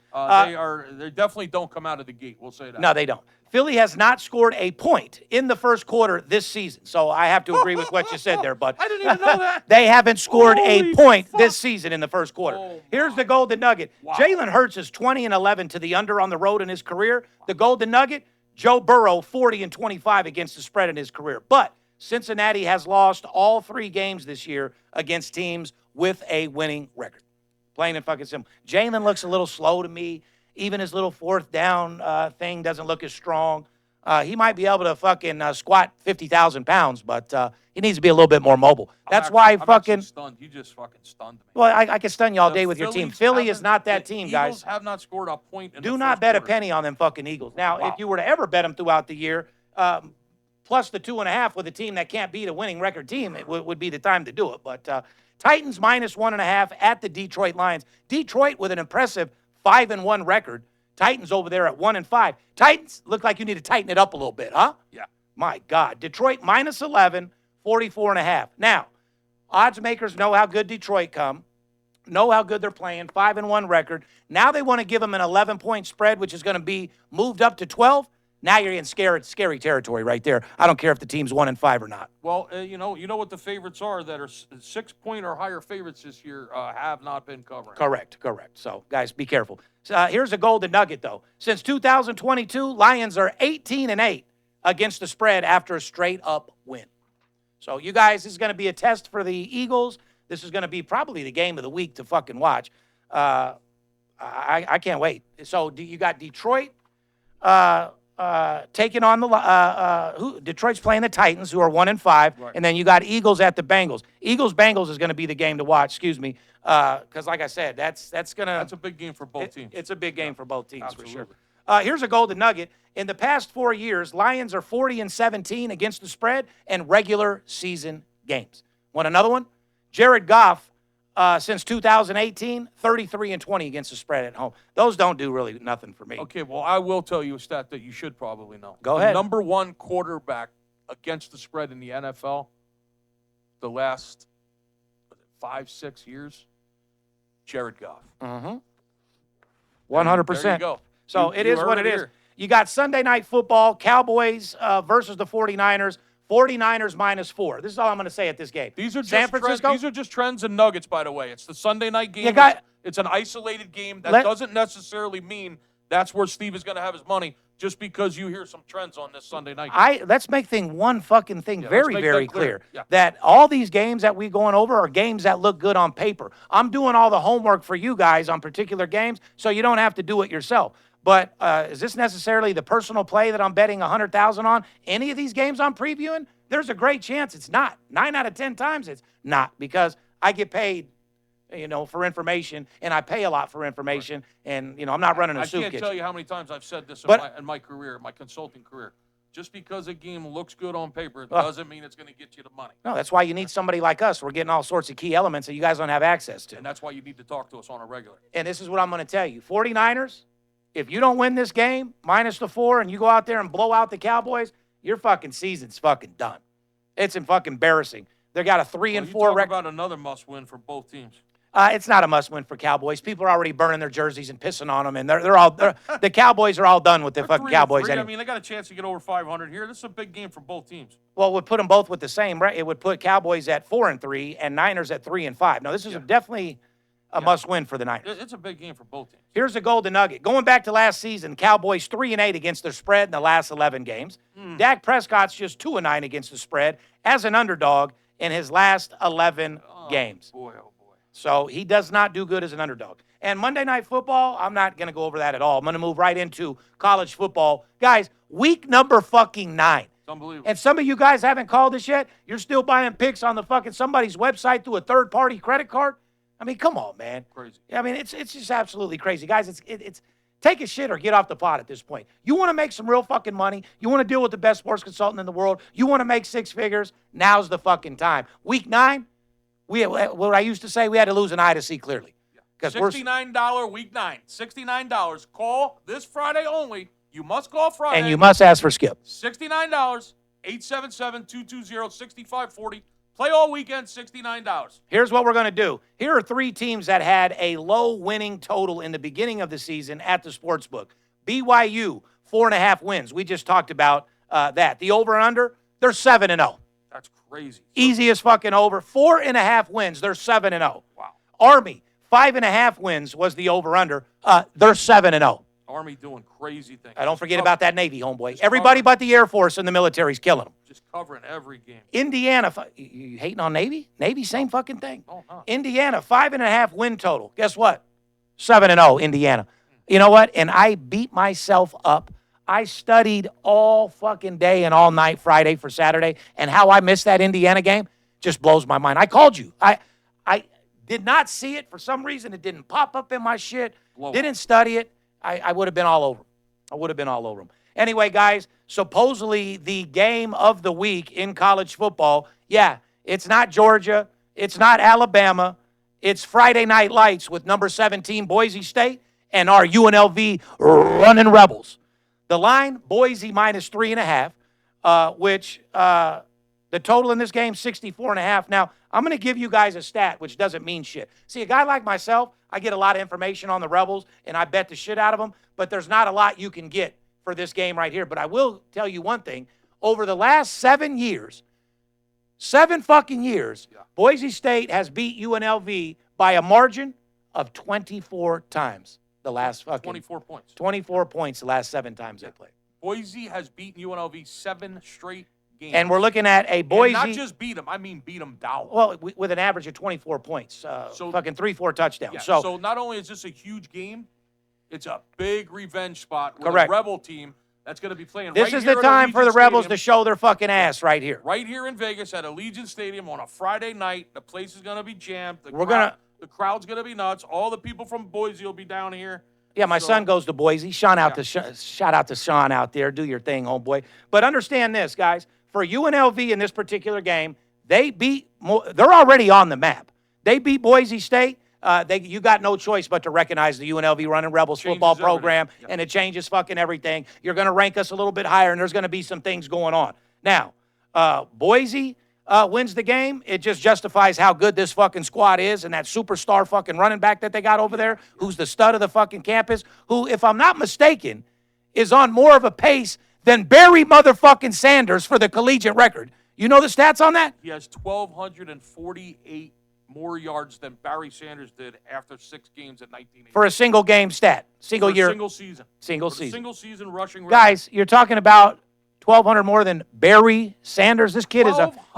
They definitely don't come out of the gate. We'll say that. No, they don't. Philly has not scored a point in the first quarter this season. So I have to agree with what you said there, bud. I didn't even know that. They haven't scored Holy a point fuck. this season in the first quarter. Oh, Here's the golden nugget. Wow. Jalen Hurts is 20-11 to the under on the road in his career. The golden nugget, Joe Burrow 40-25 against the spread in his career. But Cincinnati has lost all 3 games this year against teams with a winning record. Plain and fucking simple. Jalen looks a little slow to me. Even his little fourth down thing doesn't look as strong. He might be able to fucking squat 50,000 pounds, but he needs to be a little bit more mobile. That's why I'm stunned. You just fucking stunned me. Well, I can stun you all day with your team. Philly is not that team, guys. Eagles have not scored a point in Do the not first bet a quarter. penny on them fucking Eagles. Now, if you were to ever bet them throughout the year, plus the 2.5 with a team that can't beat a winning record team, it would be the time to do it. But Titans minus 1.5 at the Detroit Lions. Detroit with an impressive 5-1 record. Titans over there at 1-5. Titans look like you need to tighten it up a little bit, huh? Yeah. My God. Detroit minus 11, 44.5. Now, odds makers know how good Detroit come, know how good they're playing, 5-1 record. Now they want to give them an 11-point spread, which is going to be moved up to 12. Now you're in scary territory right there. I don't care if the team's 1-5 or not. Well, you know what the favorites are that are 6-point or higher favorites this year have not been covering. Correct. So, guys, be careful. Here's a golden nugget, though. Since 2022, Lions are 18-8 against the spread after a straight-up win. So, you guys, this is going to be a test for the Eagles. This is going to be probably the game of the week to fucking watch. I can't wait. So, you got Detroit taking on the Detroit's playing the Titans, who are 1-5, right. And then you got Eagles at the Bengals. Eagles-Bengals is going to be the game to watch. Excuse me, because like I said, that's a big game for both teams. It's a big game for both teams. Absolutely. For sure. Here's a golden nugget. In the past 4 years, Lions are 40-17 against the spread in regular season games. Want another one? Jared Goff, since 2018, 33-20 against the spread at home. Those don't do really nothing for me. Okay, well, I will tell you a stat that you should probably know. Go ahead. The number 1 quarterback against the spread in the NFL the last 5-6 years, Jared Goff. 100%. There you go. So it is what it is. You got Sunday Night Football, Cowboys versus the 49ers. 49ers minus 4. This is all I'm going to say at this game. These are San Francisco. These are just trends and nuggets, by the way. It's the Sunday night game. It's an isolated game. That doesn't necessarily mean that's where Steve is going to have his money just because you hear some trends on this Sunday night game. Let's make one fucking thing very, very clear. Yeah. That all these games that we going over are games that look good on paper. I'm doing all the homework for you guys on particular games, so you don't have to do it yourself. But is this necessarily the personal play that I'm betting $100,000 on? Any of these games I'm previewing? There's a great chance it's not. 9 out of 10 times it's not, because I get paid, for information, and I pay a lot for information, right. And, I'm not running a soup kitchen. I can't tell you how many times I've said this in my career, my consulting career. Just because a game looks good on paper doesn't mean it's going to get you the money. No, that's why you need somebody like us. We're getting all sorts of key elements that you guys don't have access to. And that's why you need to talk to us on a regular. And this is what I'm going to tell you. 49ers, if you don't win this game, minus the 4, and you go out there and blow out the Cowboys, your fucking season's fucking done. It's fucking embarrassing. They got a 3-4 record. About another must-win for both teams. It's not a must-win for Cowboys. People are already burning their jerseys and pissing on them, and the Cowboys are all done with the fucking Cowboys. I mean, they got a chance to get over 500 here. This is a big game for both teams. Well, it would put them both with the same, right? It would put Cowboys at 4-3 and Niners at 3-5. Now, this is definitely a must-win for the Niners. It's a big game for both teams. Here's a golden nugget. Going back to last season, Cowboys 3-8 against the spread in the last 11 games. Dak Prescott's just 2-9 against the spread as an underdog in his last 11 games. Boy, oh boy. So he does not do good as an underdog. And Monday Night Football, I'm not going to go over that at all. I'm going to move right into college football. Guys, week number fucking 9. It's unbelievable. And some of you guys haven't called this yet. You're still buying picks on the fucking somebody's website through a third-party credit card. I mean, come on, man. Crazy. I mean, it's just absolutely crazy. Guys, it's take a shit or get off the pot at this point. You want to make some real fucking money. You want to deal with the best sports consultant in the world. You want to make 6 figures. Now's the fucking time. Week 9, what I used to say, we had to lose an eye to see clearly. $69 week 9. $69. Call this Friday only. You must call Friday. And you must ask for Skip. $69. 877-220-6540. Play all weekend, $69. Here's what we're going to do. Here are 3 teams that had a low winning total in the beginning of the season at the sportsbook. BYU, 4.5 wins. We just talked about that. The over and under, they're 7-0. That's crazy. Easiest fucking over. 4.5 wins. They're 7-0. Wow. Army, 5.5 wins was the over under. They're 7-0. Army doing crazy things. Don't forget about that Navy, homeboy. Everybody but the Air Force and the military is killing them. Just Covering every game. Indiana, you hating on Navy? Navy, same fucking thing. No. Indiana, 5.5 win total. Guess what? 7-0, Indiana. You know what? And I beat myself up. I studied all fucking day and all night Friday for Saturday, and how I missed that Indiana game just blows my mind. I called you. I did not see it. For some reason, it didn't pop up in my shit. Didn't study it. I would have been all over. I would have been all over them. Anyway, guys, supposedly the game of the week in college football, yeah, it's not Georgia. It's not Alabama. It's Friday Night Lights with number 17, Boise State, and our UNLV running Rebels. The line, Boise minus 3.5, which the total in this game, 64.5. Now, I'm going to give you guys a stat, which doesn't mean shit. See, a guy like myself, I get a lot of information on the Rebels, and I bet the shit out of them, but there's not a lot you can get for this game right here. But I will tell you one thing. Over the last 7 years, 7 fucking years, Boise State has beat UNLV by a margin of 24 times the last fucking 24 points. 24 points the last 7 times they played. Boise has beaten UNLV 7 straight games. And we're looking at a Boise. And not just beat them, I mean beat them down. Well, with an average of 24 points. So fucking 3-4 touchdowns. Yeah, so not only is this a huge game, it's a big revenge spot with correct. a Rebel team that's going to be playing this right is here the at time for the Allegiant Rebels Stadium. to show their fucking ass right here. Right here in Vegas at Allegiant Stadium on a Friday night. The place is going to be jammed. The crowd's going to be nuts. All the people from Boise will be down here. Yeah, my son goes to Boise. Shout out to Sean out there. Do your thing, homeboy. But understand this, guys. For UNLV in this particular game, they're already on the map. They beat Boise State. You got no choice but to recognize the UNLV running Rebels football program, and it changes fucking everything. You're going to rank us a little bit higher, and there's going to be some things going on. Now, Boise wins the game. It just justifies how good this fucking squad is, and that superstar fucking running back that they got over there, who's the stud of the fucking campus, who, if I'm not mistaken, is on more of a pace than Barry motherfucking Sanders for the collegiate record. You know the stats on that? He has 1,248 more yards than Barry Sanders did after 6 games at 1980. For a single game stat. Single year. Single season. Single season. Single season rushing record. Guys, you're talking about 1,200 more than Barry Sanders. This kid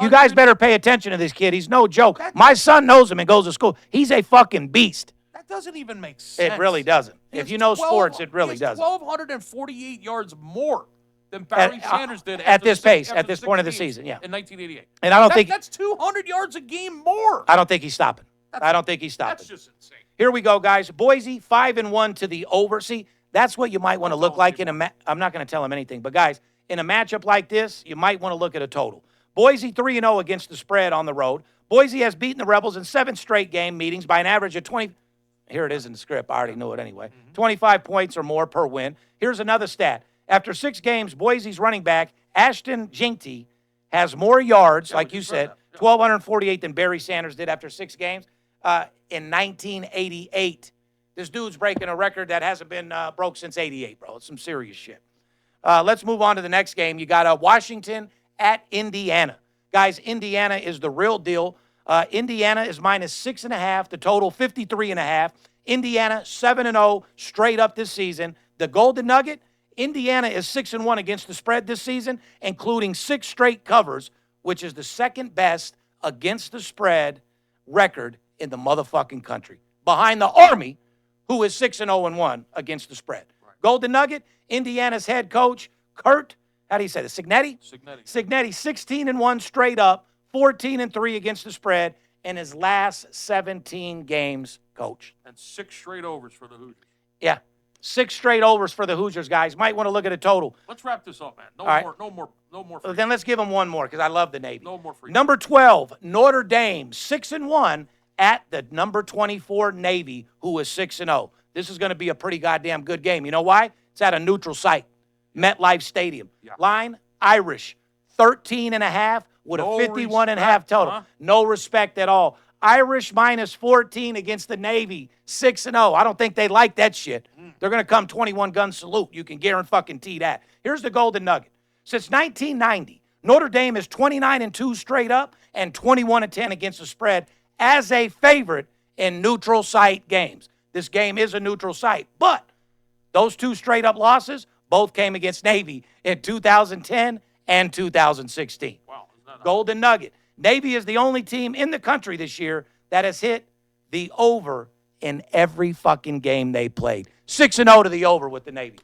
you guys better pay attention to this kid. He's no joke. My son knows him and goes to school. He's a fucking beast. That doesn't even make sense. It really doesn't. If you know sports, it really doesn't. 1,248 yards more than Barry Sanders did at this pace, at this point of the season, yeah. In 1988. And I don't think that's 200 yards a game more. I don't think he's stopping. I don't think he's stopping. That's just insane. Here we go, guys. Boise 5-1 to the over. See, that's what you might want to look like in a I'm not going to tell him anything, but guys, in a matchup like this, you might want to look at a total. Boise 3-0 against the spread on the road. Boise has beaten the Rebels in 7 straight game meetings by an average of 20. Here it is in the script. I already knew it anyway. 25 points or more per win. Here's another stat. After 6 games, Boise's running back, Ashton Jinty, has more yards, like you said, 1,248 than Barry Sanders did after 6 games in 1988. This dude's breaking a record that hasn't been broke since 88, bro. It's some serious shit. Let's move on to the next game. You got Washington at Indiana. Guys, Indiana is the real deal. Indiana is minus 6.5. The total, 53.5. Indiana, 7-0 straight up this season. The Golden Nugget, Indiana is 6-1 against the spread this season, including 6 straight covers, which is the second best against the spread record in the motherfucking country. Behind the Army, who is 6-0-1 against the spread. Right. Golden Nugget, Indiana's head coach, Kurt, how do you say this, Cignetti? Cignetti, 16-1 straight up, 14-3 against the spread in his last 17 games coached. And 6 straight overs for the Hoosiers. Yeah. 6 straight overs for the Hoosiers, guys. Might want to look at a total. Let's wrap this up, man. No more. Free. Then let's give them one more because I love the Navy. No more free. Number 12, Notre Dame, 6-1 at the number 24 Navy, who is 6-0. This is going to be a pretty goddamn good game. You know why? It's at a neutral site, MetLife Stadium. Yeah. Line, Irish, 13.5 with a 51.5 total. Huh? No respect at all. Irish minus 14 against the Navy, 6-0. I don't think they like that shit. They're going to come 21-gun salute. You can guarantee that. Here's the Golden Nugget. Since 1990, Notre Dame is 29-2 straight up and 21-10 against the spread as a favorite in neutral site games. This game is a neutral site, but those 2 straight up losses both came against Navy in 2010 and 2016. Golden Nugget. Navy is the only team in the country this year that has hit the over in every fucking game they played. 6-0 to the over with the Navy.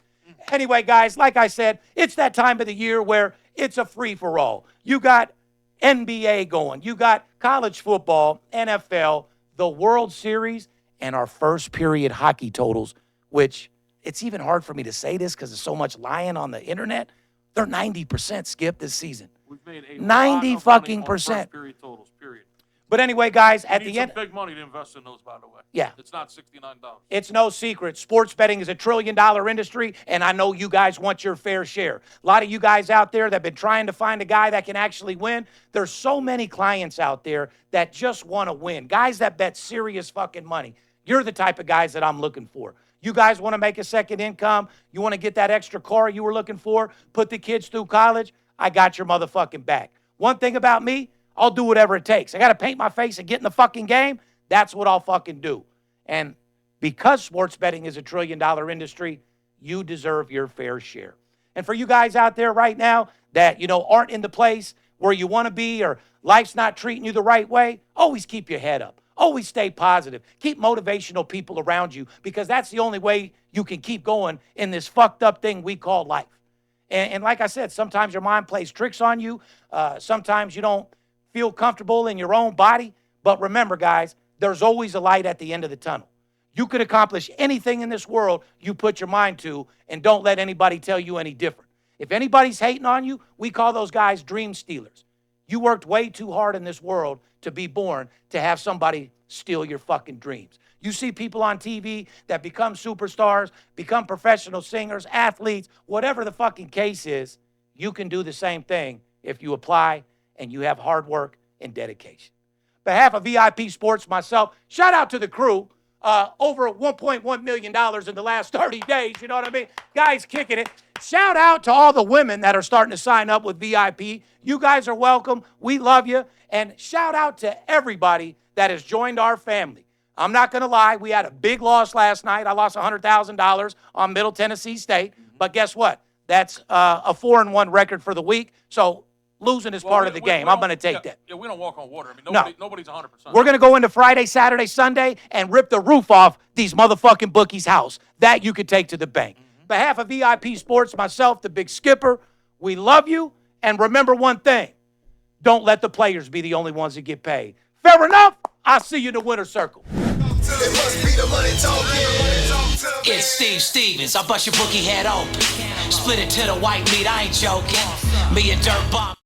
Anyway, guys, like I said, it's that time of the year where it's a free-for-all. You got NBA going. You got college football, NFL, the World Series, and our first period hockey totals, which it's even hard for me to say this because there's so much lying on the internet. They're 90% Skip this season. We've made a 90 lot of fucking money on percent. first period totals, period. But anyway, guys, You at need the some end, big money to invest in those, by the way. Yeah. It's not $69. it's no secret. Sports betting is a $1 trillion industry, and I know you guys want your fair share. A lot of you guys out there that have been trying to find a guy that can actually win. There's so many clients out there that just want to win. Guys that bet serious fucking money. You're the type of guys that I'm looking for. You guys want to make a second income? You want to get that extra car you were looking for? Put the kids through college? I got your motherfucking back. One thing about me, I'll do whatever it takes. I got to paint my face and get in the fucking game. That's what I'll fucking do. And because sports betting is a $1 trillion industry, you deserve your fair share. And for you guys out there right now that, aren't in the place where you want to be or life's not treating you the right way, always keep your head up. Always stay positive. Keep motivational people around you because that's the only way you can keep going in this fucked up thing we call life. And like I said, sometimes your mind plays tricks on you. Sometimes you don't feel comfortable in your own body. But remember, guys, there's always a light at the end of the tunnel. You could accomplish anything in this world you put your mind to, and don't let anybody tell you any different. If anybody's hating on you, we call those guys dream stealers. You worked way too hard in this world to be born to have somebody steal your fucking dreams. You see people on TV that become superstars, become professional singers, athletes, whatever the fucking case is, you can do the same thing if you apply and you have hard work and dedication. On behalf of VIP Sports, myself, shout out to the crew. Over $1.1 million in the last 30 days, you know what I mean? Guys kicking it. Shout out to all the women that are starting to sign up with VIP. You guys are welcome. We love you. And shout out to everybody that has joined our family. I'm not going to lie. We had a big loss last night. I lost $100,000 on Middle Tennessee State. But guess what? That's a 4-1 record for the week. So losing is part of the game. I'm going to take that. Yeah, we don't walk on water. I mean, No. nobody's 100%. We're going to go into Friday, Saturday, Sunday, and rip the roof off these motherfucking bookies' house. That you could take to the bank. On behalf of VIP Sports, myself, the Big Skipper, we love you. And remember one thing. Don't let the players be the only ones that get paid. Fair enough? I'll see you in the winner's circle. It's Steve Stevens. I'll bust your bookie head open. Split it to the white meat. I ain't joking. Me and Dirt Bomb.